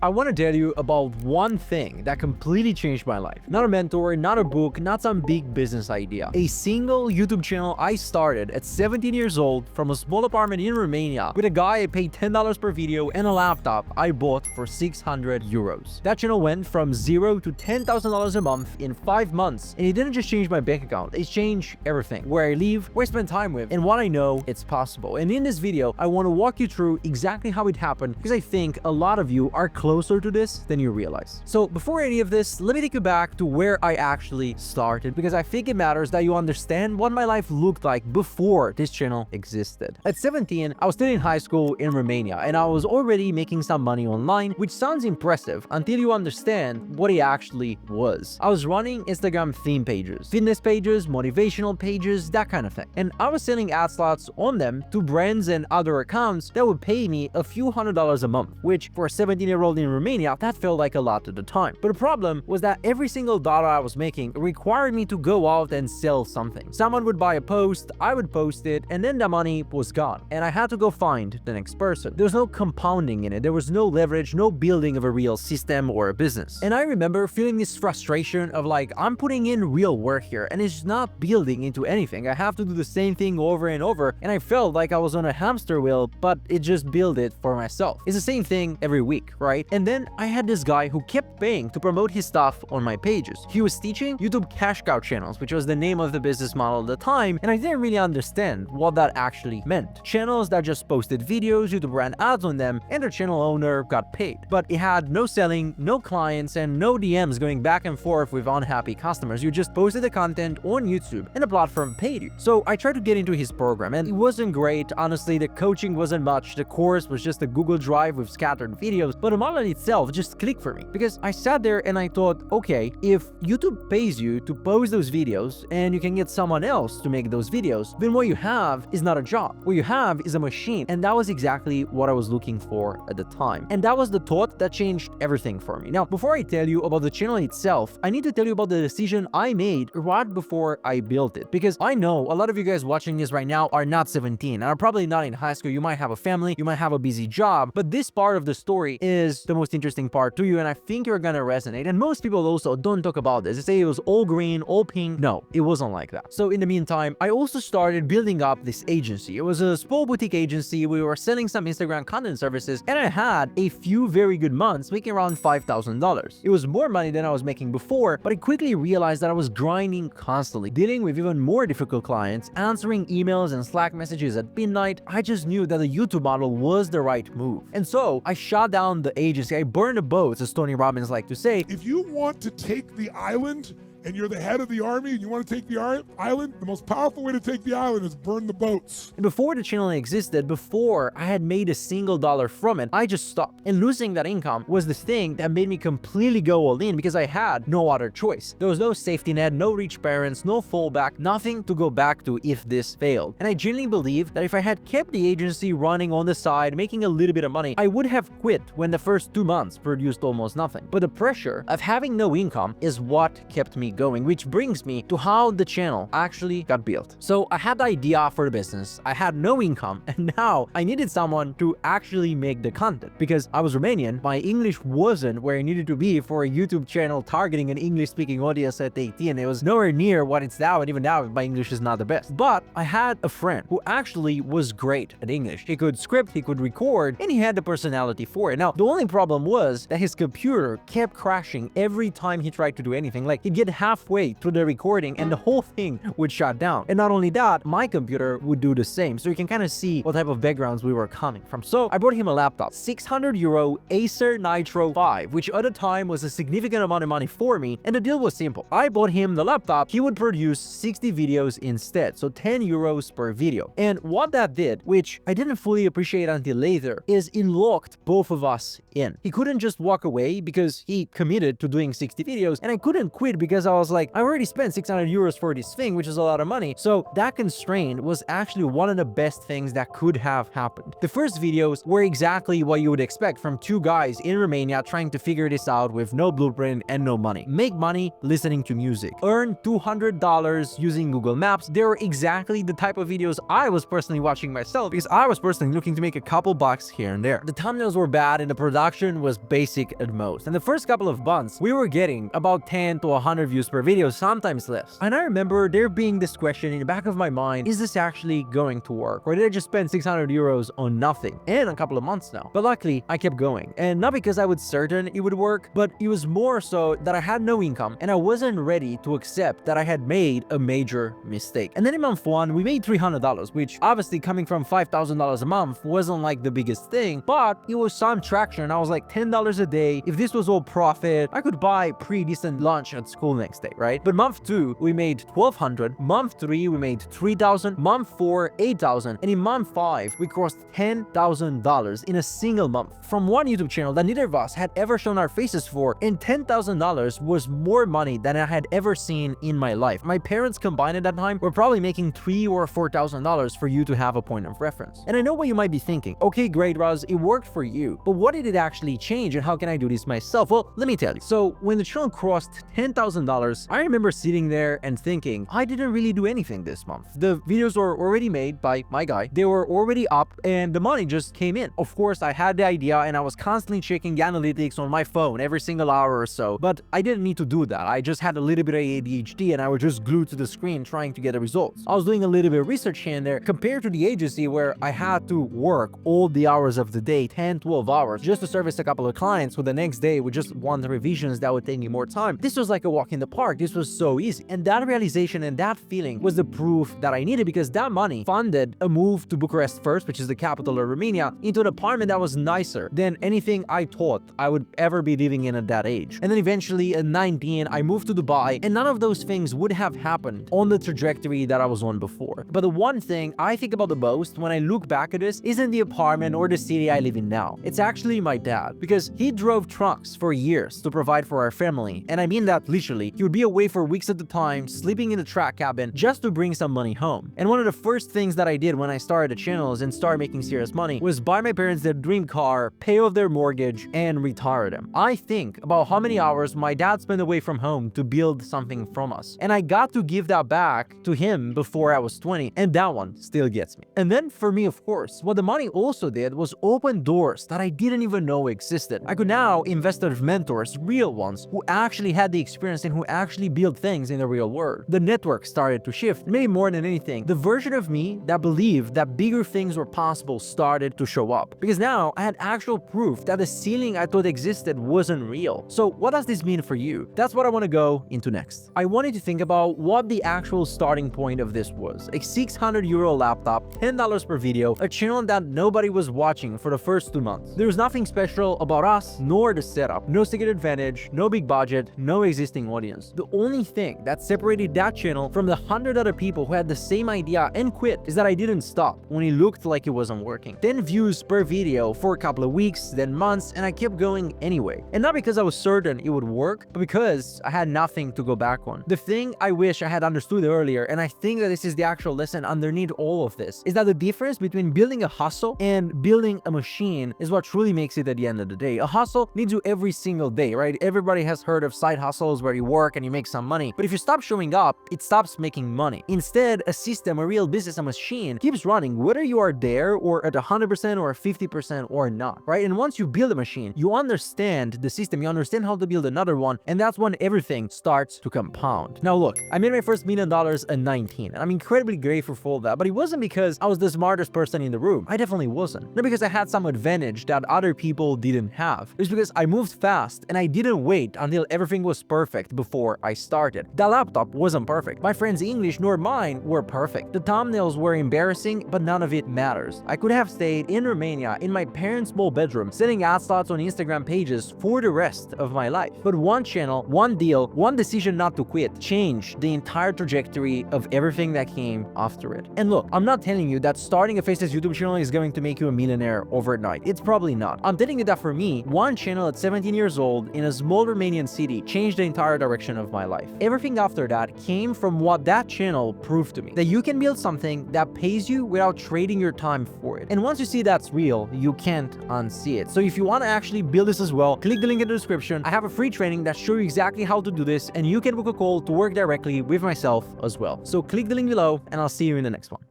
I want to tell you about one thing that completely changed my life. Not a mentor, not a book, not some big business idea. A single YouTube channel I started at 17 years old from a small apartment in Romania with a guy I paid $10 per video and a laptop I bought for 600 euros. That channel went from $0 to $10,000 a month in 5 months, and it didn't just change my bank account, it changed everything. Where I live, where I spend time with, and what I know it's possible. And in this video, I want to walk you through exactly how it happened, because I think a lot of you are closer to this than you realize. So before any of this, let me take you back to where I actually started, because I think it matters that you understand what my life looked like before this channel existed. At 17, I was still in high school in Romania, and I was already making some money online, which sounds impressive until you understand what it actually was. I was running Instagram theme pages, fitness pages, motivational pages, that kind of thing. And I was selling ad slots on them to brands and other accounts that would pay me a few $100s a month, which for a 17-year-old in Romania, that felt like a lot at the time. But the problem was that every single dollar I was making required me to go out and sell something. Someone would buy a post, I would post it, and then the money was gone. And I had to go find the next person. There was no compounding in it. There was no leverage, no building of a real system or a business. And I remember feeling this frustration of like, I'm putting in real work here and it's not building into anything. I have to do the same thing over and over. And I felt like I was on a hamster wheel, but it just built it for myself. It's the same thing every week, right? And then I had this guy who kept paying to promote his stuff on my pages. He was teaching YouTube cash cow channels, which was the name of the business model at the time, and I didn't really understand what that actually meant. Channels that just posted videos, YouTube ran ads on them, and their channel owner got paid. But it had no selling, no clients, and no DMs going back and forth with unhappy customers. You just posted the content on YouTube, and the platform paid you. So I tried to get into his program, and it wasn't great. Honestly, the coaching wasn't much. The course was just a Google Drive with scattered videos, but the model itself just clicked for me, because I sat there and I thought, okay, if YouTube pays you to post those videos and you can get someone else to make those videos, then what you have is not a job. What you have is a machine. And that was exactly what I was looking for at the time. And that was the thought that changed everything for me. Now, before I tell you about the channel itself, I need to tell you about the decision I made right before I built it, because I know a lot of you guys watching this right now are not 17 and are probably not in high school. You might have a family, you might have a busy job, but this part of the story is the most interesting part to you, and I think you're gonna resonate. And most people also don't talk about this. They say it was all green, all pink. No, it wasn't like that. So in the meantime, I also started building up this agency. It was a small boutique agency. We were selling some Instagram content services, and I had a few very good months making around $5,000. It was more money than I was making before, but I quickly realized that I was grinding constantly, dealing with even more difficult clients, answering emails and Slack messages at midnight. I just knew that the YouTube model was the right move. And so I shut down the agency. I burned the boats, as Tony Robbins liked to say. If you want to take the island and you're the head of the army and you want to take the island, the most powerful way to take the island is burn the boats. And before the channel existed, before I had made a single dollar from it, I just stopped. And losing that income was the thing that made me completely go all in, because I had no other choice. There was no safety net, no rich parents, no fallback, nothing to go back to if this failed. And I genuinely believe that if I had kept the agency running on the side, making a little bit of money, I would have quit when the first 2 months produced almost nothing. But the pressure of having no income is what kept me going, which brings me to how the channel actually got built. So I had the idea for the business, I had no income, and now I needed someone to actually make the content. Because I was Romanian, my English wasn't where it needed to be for a YouTube channel targeting an English-speaking audience at 18. It was nowhere near what it's now, and even now my English is not the best. But I had a friend who actually was great at English. He could script, he could record, and he had the personality for it. Now, the only problem was that his computer kept crashing every time he tried to do anything. Like, he'd get halfway through the recording and the whole thing would shut down. And not only that, my computer would do the same. So you can kind of see what type of backgrounds we were coming from. So I brought him a laptop, 600 euro Acer Nitro 5, which at the time was a significant amount of money for me. And the deal was simple. I bought him the laptop, he would produce 60 videos instead, so 10 euros per video. And what that did, which I didn't fully appreciate until later, is it locked both of us in. He couldn't just walk away because he committed to doing 60 videos, and I couldn't quit because I was like, I already spent 600 euros for this thing, which is a lot of money. So that constraint was actually one of the best things that could have happened. The first videos were exactly what you would expect from two guys in Romania trying to figure this out with no blueprint and no money. Make money listening to music. Earn $200 using Google Maps. They were exactly the type of videos I was personally watching myself because I was personally looking to make a couple bucks here and there. The thumbnails were bad and the production was basic at most. And the first couple of months, we were getting about 10 to 100 views per video, sometimes less. And I remember there being this question in the back of my mind, is this actually going to work? Or did I just spend 600 euros on nothing? And a couple of months now. But luckily, I kept going. And not because I was certain it would work, but it was more so that I had no income and I wasn't ready to accept that I had made a major mistake. And then in month one, we made $300, which obviously coming from $5,000 a month wasn't like the biggest thing, but it was some traction. I was like $10 a day. If this was all profit, I could buy pretty decent lunch at school next day, right? But month two, we made 1,200. Month three, we made 3,000. Month four, 8,000. And in month five, we crossed $10,000 in a single month from one YouTube channel that neither of us had ever shown our faces for. And $10,000 was more money than I had ever seen in my life. My parents combined at that time were probably making $3,000 or $4,000 for you to have a point of reference. And I know what you might be thinking. Okay, great, Raz, it worked for you, but what did it actually change and how can I do this myself? Well, let me tell you. So when the channel crossed $10,000, I remember sitting there and thinking, I didn't really do anything this month. The videos were already made by my guy. They were already up and the money just came in. Of course, I had the idea and I was constantly checking the analytics on my phone every single hour or so, but I didn't need to do that. I just had a little bit of ADHD and I was just glued to the screen trying to get the results. I was doing a little bit of research here and there compared to the agency where I had to work all the hours of the day, 10, 12 hours, just to service a couple of clients who the next day would just want the revisions that would take me more time. This was like a walk in the park. This was so easy. And that realization and that feeling was the proof that I needed because that money funded a move to Bucharest first, which is the capital of Romania, into an apartment that was nicer than anything I thought I would ever be living in at that age. And then eventually at 19, I moved to Dubai and none of those things would have happened on the trajectory that I was on before. But the one thing I think about the most when I look back at this isn't the apartment or the city I live in now. It's actually my dad, because he drove trucks for years to provide for our family. And I mean that literally. He would be away for weeks at a time, sleeping in the truck cabin just to bring some money home. And one of the first things that I did when I started the channels and started making serious money was buy my parents their dream car, pay off their mortgage, and retire them. I think about how many hours my dad spent away from home to build something from us. And I got to give that back to him before I was 20, and that one still gets me. And then for me, of course, what the money also did was open doors that I didn't even know existed. I could now invest with mentors, real ones, who actually had the experience and who actually built things in the real world. The network started to shift. Maybe more than anything, the version of me that believed that bigger things were possible started to show up. Because now I had actual proof that the ceiling I thought existed wasn't real. So what does this mean for you? That's what I want to go into next. I wanted to think about what the actual starting point of this was. A 600 euro laptop, $10 per video, a channel that nobody was watching for the first 2 months. There was nothing special about us nor the setup. No secret advantage, no big budget, no existing audience. The only thing that separated that channel from the 100 other people who had the same idea and quit is that I didn't stop when it looked like it wasn't working. 10 views per video for a couple of weeks, then months, and I kept going anyway. And not because I was certain it would work, but because I had nothing to go back on. The thing I wish I had understood earlier, and I think that this is the actual lesson underneath all of this, is that the difference between building a hustle and building a machine is what truly makes it at the end of the day. A hustle needs you every single day, right? Everybody has heard of side hustles where you work and you make some money, but if you stop showing up, it stops making money. Instead, a system, a real business, a machine keeps running whether you are there or at 100% or 50% or not, right? And once you build a machine, you understand the system, you understand how to build another one, and that's when everything starts to compound. Now look, I made my first $1 million at 19, and I'm incredibly grateful for that, but it wasn't because I was the smartest person in the room. I definitely wasn't. Not because I had some advantage that other people didn't have. It was because I moved fast and I didn't wait until everything was perfect before I started. That laptop wasn't perfect. My friend's English nor mine were perfect. The thumbnails were embarrassing, but none of it matters. I could have stayed in Romania in my parents' small bedroom, selling ad slots on Instagram pages for the rest of my life. But one channel, one deal, one decision not to quit changed the entire trajectory of everything that came after it. And look, I'm not telling you that starting a Faceless YouTube channel is going to make you a millionaire overnight. It's probably not. I'm telling you that for me, one channel at 17 years old in a small Romanian city changed the entire direction direction of my life. Everything after that came from what that channel proved to me, that you can build something that pays you without trading your time for it. And once you see that's real, you can't unsee it. So if you want to actually build this as well, click the link in the description. I have a free training that shows you exactly how to do this, and you can book a call to work directly with myself as well. So click the link below, and I'll see you in the next one.